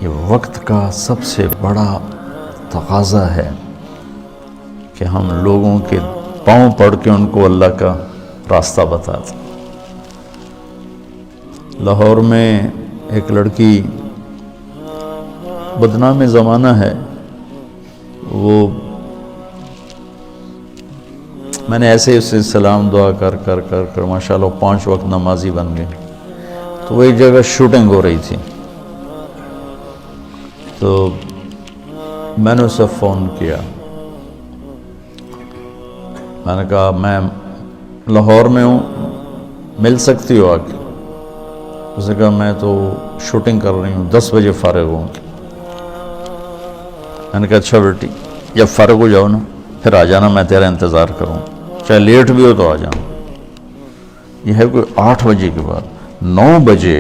یہ وقت کا سب سے بڑا تقاضا ہے کہ ہم لوگوں کے پاؤں پڑ کے ان کو اللہ کا راستہ بتاتے. لاہور میں ایک لڑکی، بدنام زمانہ ہے، وہ میں نے ایسے اسے سلام دعا کر کر کر کر ماشاءاللہ 5 وقت نمازی بن گئی. تو وہ ایک جگہ شوٹنگ ہو رہی تھی، تو میں نے اسے فون کیا. میں نے کہا میں لاہور میں ہوں، مل سکتی ہو آ کے؟ اس نے کہا میں تو شوٹنگ کر رہی ہوں، 10 بجے فارغ ہوں. میں نے کہا اچھا بیٹی، جب فارغ ہو جاؤ نا پھر آ جانا، میں تیرا انتظار کروں، چاہے لیٹ بھی ہو تو آ جانا. یہ ہے کوئی 8 بجے کے بعد. 9 بجے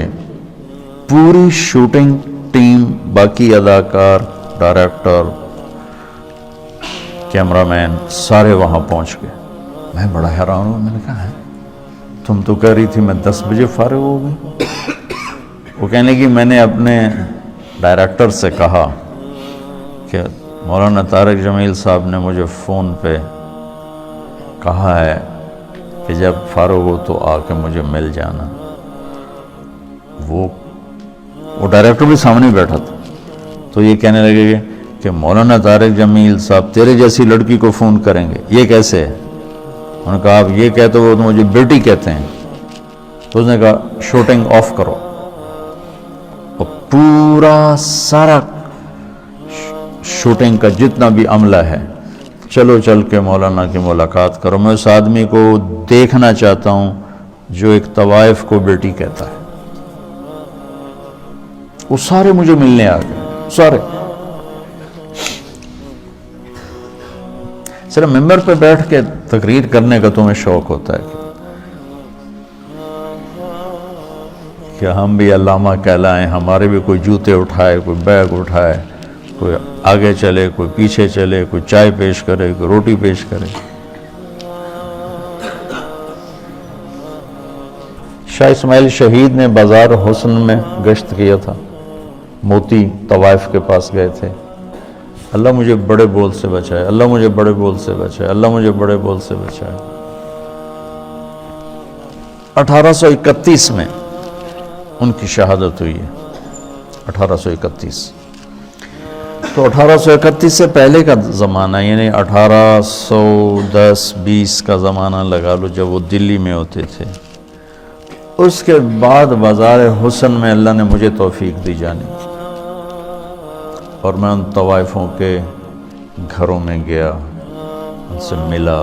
پوری شوٹنگ ٹیم، باقی اداکار، ڈائریکٹر، کیمرہ مین سارے وہاں پہنچ گئے. میں بڑا حیران ہوں. میں نے کہا ہے تم تو کہہ رہی تھی میں 10 بجے فارغ ہو گئی. وہ کہنے کی میں نے اپنے ڈائریکٹر سے کہا کہ مولانا طارق جمیل صاحب نے مجھے فون پہ کہا ہے کہ جب فارغ ہو تو آ کے مجھے مل جانا. وہ ڈائریکٹر بھی سامنے بیٹھا تھا. تو یہ کہنے لگے کہ مولانا طارق جمیل صاحب تیرے جیسی لڑکی کو فون کریں گے، یہ کیسے ہے؟ انہوں نے کہا آپ یہ کہتے ہو تو مجھے بیٹی کہتے ہیں. تو اس نے کہا شوٹنگ آف کرو، اور پورا سارا شوٹنگ کا جتنا بھی عملہ ہے چلو چل کے مولانا کی ملاقات کرو. میں اس آدمی کو دیکھنا چاہتا ہوں جو ایک طوائف کو بیٹی کہتا ہے. وہ سارے مجھے ملنے آ گئے، سارے. صرف ممبر پہ بیٹھ کے تقریر کرنے کا تمہیں شوق ہوتا ہے کہ ہم بھی علامہ کہلائیں، ہمارے بھی کوئی جوتے اٹھائے، کوئی بیگ اٹھائے، کوئی آگے چلے، کوئی پیچھے چلے، کوئی چائے پیش کرے، کوئی روٹی پیش کرے. شاہ اسماعیل شہید نے بازار حسن میں گشت کیا تھا، موتی طوائف کے پاس گئے تھے. اللہ مجھے بڑے بول سے بچائے، اللہ مجھے بڑے بول سے بچائے، اللہ مجھے بڑے بول سے بچائے. 1831 میں ان کی شہادت ہوئی ہے. 1831. تو 1831 سے پہلے کا زمانہ، یعنی 1810-20 کا زمانہ لگا لو، جب وہ دلی میں ہوتے تھے. اس کے بعد بازار حسن میں اللہ نے مجھے توفیق دی جانے کی، اور میں ان طوائفوں کے گھروں میں گیا، ان سے ملا،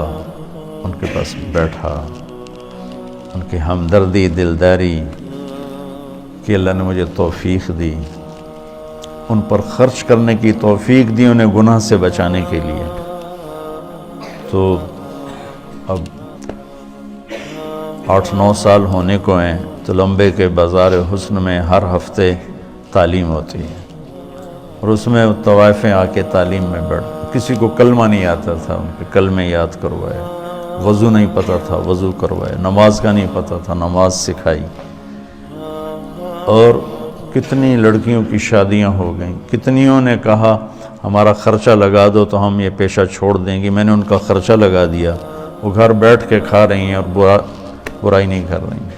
ان کے پاس بیٹھا. ان کی ہمدردی، دلداری کہ اللہ نے مجھے توفیق دی، ان پر خرچ کرنے کی توفیق دی، انہیں گناہ سے بچانے کے لیے. تو اب 8-9 سال ہونے کو ہیں. تو لمبے کے بازار حسن میں ہر ہفتے تعلیم ہوتی ہے، اور اس میں طوائفیں آ کے تعلیم میں بیٹھ. کسی کو کلمہ نہیں آتا تھا، ان کے کلمے یاد کروائے. وضو نہیں پتہ تھا، وضو کروائے. نماز کا نہیں پتہ تھا، نماز سکھائی. اور کتنی لڑکیوں کی شادیاں ہو گئیں. کتنیوں نے کہا ہمارا خرچہ لگا دو تو ہم یہ پیشہ چھوڑ دیں گے. میں نے ان کا خرچہ لگا دیا، وہ گھر بیٹھ کے کھا رہی ہیں اور برائی نہیں کر رہی ہیں.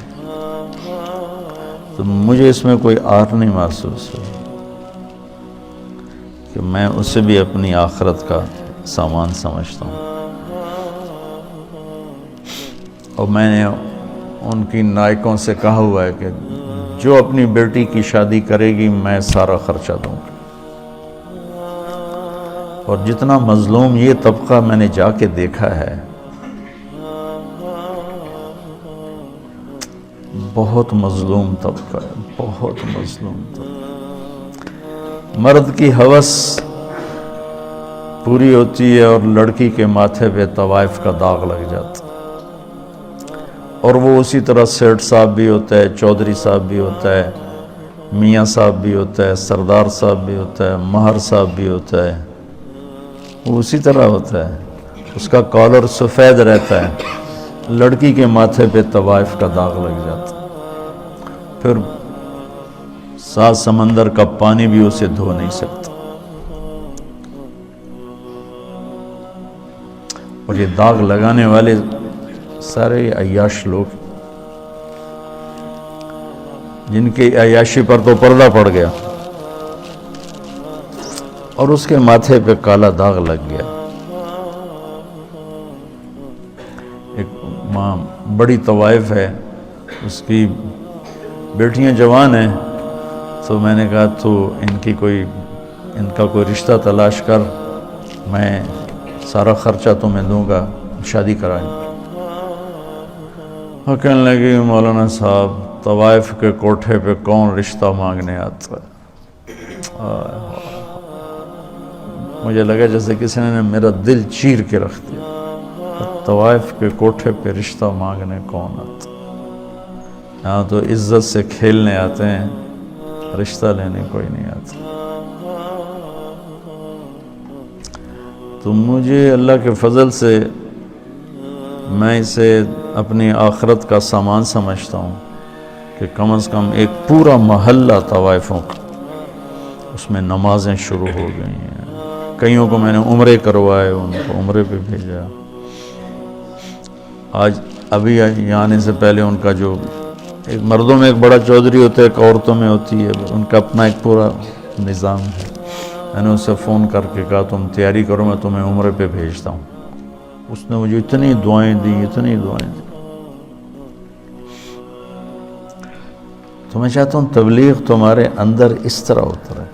تو مجھے اس میں کوئی آر نہیں محسوس ہوئی کہ میں اسے بھی اپنی آخرت کا سامان سمجھتا ہوں. اور میں نے ان کی نائکوں سے کہا ہوا ہے کہ جو اپنی بیٹی کی شادی کرے گی میں سارا خرچہ دوں گا. اور جتنا مظلوم یہ طبقہ میں نے جا کے دیکھا ہے، بہت مظلوم طبقہ ہے، بہت مظلوم طبقہ. مرد کی ہوس پوری ہوتی ہے اور لڑکی کے ماتھے پہ طوائف کا داغ لگ جاتا ہے. اور وہ اسی طرح سیٹھ صاحب بھی ہوتا ہے، چودھری صاحب بھی ہوتا ہے، میاں صاحب بھی ہوتا ہے، سردار صاحب بھی ہوتا ہے، مہر صاحب بھی ہوتا ہے. وہ اسی طرح ہوتا ہے. اس کا کالر سفید رہتا ہے، لڑکی کے ماتھے پہ طوائف کا داغ لگ جاتا ہے. پھر 7 سمندر کا پانی بھی اسے دھو نہیں سکتا. اور یہ داغ لگانے والے سارے عیاش لوگ جن کی عیاشی پر تو پردہ پڑ گیا اور اس کے ماتھے پہ کالا داغ لگ گیا. ایک ماں بڑی طوائف ہے، اس کی بیٹیاں جوان ہیں، تو میں نے کہا تو ان کا کوئی رشتہ تلاش کر، میں سارا خرچہ تمہیں دوں گا، شادی کرائیں. اور کہنے لگی مولانا صاحب طوائف کے کوٹھے پہ کون رشتہ مانگنے آتا ہے؟ مجھے لگا جیسے کسی نے میرا دل چیر کے رکھ دیا. طوائف کے کوٹھے پہ رشتہ مانگنے کون آتا؟ یہاں تو عزت سے کھیلنے آتے ہیں، رشتہ لینے کوئی نہیں آتا. تو مجھے اللہ کے فضل سے میں اسے اپنی آخرت کا سامان سمجھتا ہوں کہ کم از کم ایک پورا محلہ طوائفوں کا، اس میں نمازیں شروع ہو گئی ہیں. کئیوں کو میں نے عمرے کروائے، ان کو عمرے پہ بھیجا. آج ابھی آنے سے پہلے ان کا جو ایک مردوں میں ایک بڑا چودھری ہوتا ہے، ایک عورتوں میں ہوتی ہے، ان کا اپنا ایک پورا نظام ہے. میں نے اسے فون کر کے کہا تم تیاری کرو، میں تمہیں عمرے پہ بھیجتا ہوں. اس نے مجھے اتنی دعائیں دی، اتنی دعائیں دی. تو میں چاہتا ہوں تبلیغ تمہارے اندر اس طرح اترے.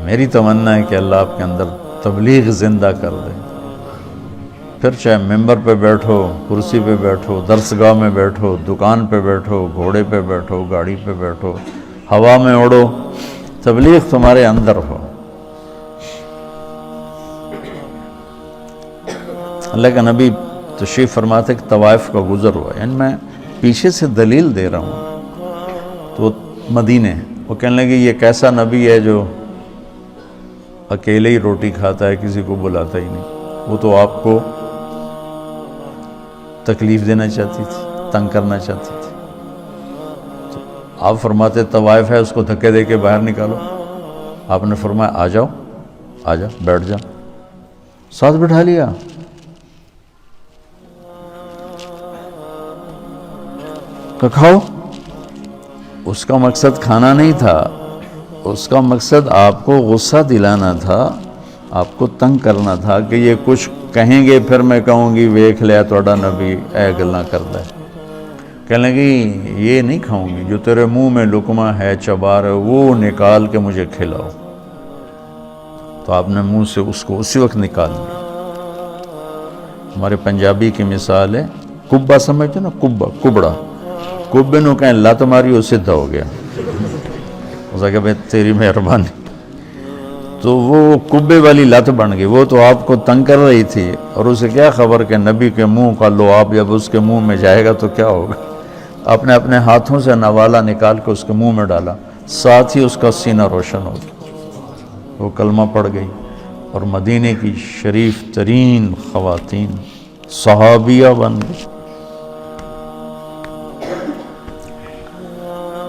میری تمنا ہے کہ اللہ آپ کے اندر تبلیغ زندہ کر دے. پھر چاہے ممبر پہ بیٹھو، کرسی پہ بیٹھو، درسگاہ میں بیٹھو، دکان پہ بیٹھو، گھوڑے پہ بیٹھو، گاڑی پہ بیٹھو، ہوا میں اڑو، تبلیغ تمہارے اندر ہو. اللہ کا نبی تشریف فرماتے کہ طوائف کا گزر ہوا، یعنی میں پیچھے سے دلیل دے رہا ہوں. تو مدینے وہ کہنے لگے یہ کیسا نبی ہے جو اکیلے ہی روٹی کھاتا ہے، کسی کو بلاتا ہی نہیں. وہ تو آپ کو تکلیف دینا چاہتی تھی، تنگ کرنا چاہتی تھی. تو آپ فرماتے طوائف ہے، اس کو دھکے دے کے باہر نکالو. آپ نے فرمایا آ جاؤ، آ جا، بیٹھ جا. ساتھ بٹھا لیا. کہ کھاؤ. اس کا مقصد کھانا نہیں تھا، اس کا مقصد آپ کو غصہ دلانا تھا، آپ کو تنگ کرنا تھا کہ یہ کچھ کہیں گے پھر میں کہوں گی ویکھ لیا توڑا نبی اے گلاں کردا ہے. کہنے لگی یہ نہیں کھاؤں گی، جو تیرے منہ میں لقمہ ہے، چبا رہے وہ نکال کے مجھے کھلاؤ. تو آپ نے منہ سے اس کو اسی وقت نکال دیا. ہمارے پنجابی کی مثال ہے، کبا سمجھتے نا، کبڑا، کبے نو کہیں لت ماری وہ سدھا ہو گیا. اس نے کہا بھائی تیری مہربانی. تو وہ کبے والی لت بن گئی. وہ تو آپ کو تنگ کر رہی تھی، اور اسے کیا خبر کہ نبی کے منہ کا لعاب جب اس کے منہ میں جائے گا تو کیا ہوگا. آپ نے اپنے ہاتھوں سے نوالا نکال کے اس کے منہ میں ڈالا، ساتھ ہی اس کا سینہ روشن ہو گیا. وہ کلمہ پڑھ گئی اور مدینے کی شریف ترین خواتین صحابیہ بن گئی.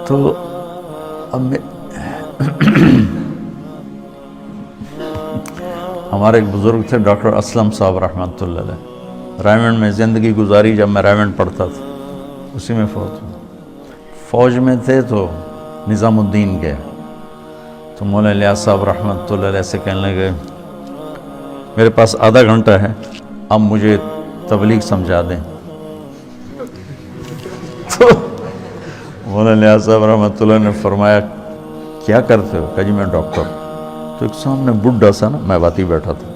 تو اب ہمارے ایک بزرگ تھے ڈاکٹر اسلم صاحب رحمۃ اللہ علیہ، رائمنڈ میں زندگی گزاری. جب میں رائمنڈ پڑھتا تھا اسی میں فوت ہوا. فوج میں تھے تو نظام الدین گئے تو مولانا الیاس صاحب رحمۃ اللہ علیہ سے کہنے لگے میرے پاس آدھا گھنٹہ ہے، اب مجھے تبلیغ سمجھا دیں. تو مولانا الیاس صاحب رحمۃ اللہ نے فرمایا کیا کرتے ہو؟ کہا جی میں ڈاکٹر. تو ایک سامنے بڈھا سا نا میں باتی بیٹھا تھا،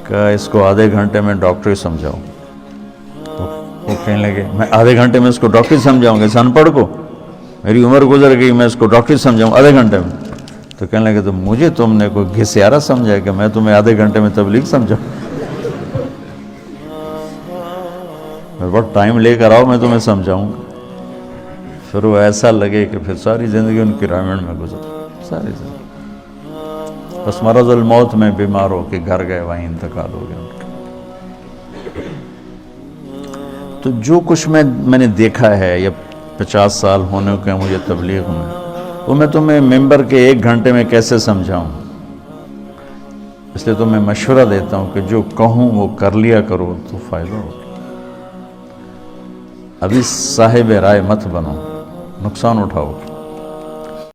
کہا اس کو آدھے گھنٹے میں ڈاکٹری سمجھاؤں. وہ کہنے لگے میں آدھے گھنٹے میں اس کو ڈاکٹری سمجھاؤں گا، اس ان پڑھ کو میری عمر گزر گئی، میں اس کو ڈاکٹری سمجھاؤں آدھے گھنٹے میں. تو کہنے لگے تو مجھے تم نے کوئی گھسیارا سمجھا کہ میں تمہیں آدھے گھنٹے میں تبلیغ سمجھاؤں؟ میرے بہت ٹائم لے کر آؤ، میں تمہیں سمجھاؤں گا. پھر وہ ایسا لگے کہ پھر ساری زندگی ان کی رائمنڈ میں گزر، ساری زندگی. بس مرض الموت میں بیمار ہو کے گھر گئے، وہیں انتقال ہو گیا ان کا. تو جو کچھ میں نے دیکھا ہے یا 50 سال ہونے کے مجھے تبلیغ میں، وہ میں تمہیں ممبر کے 1 گھنٹے میں کیسے سمجھاؤں؟ اس لیے تو میں مشورہ دیتا ہوں کہ جو کہوں وہ کر لیا کرو تو فائدہ ہوگا۔ ابھی صاحب رائے مت بنو، نقصان اٹھاؤ۔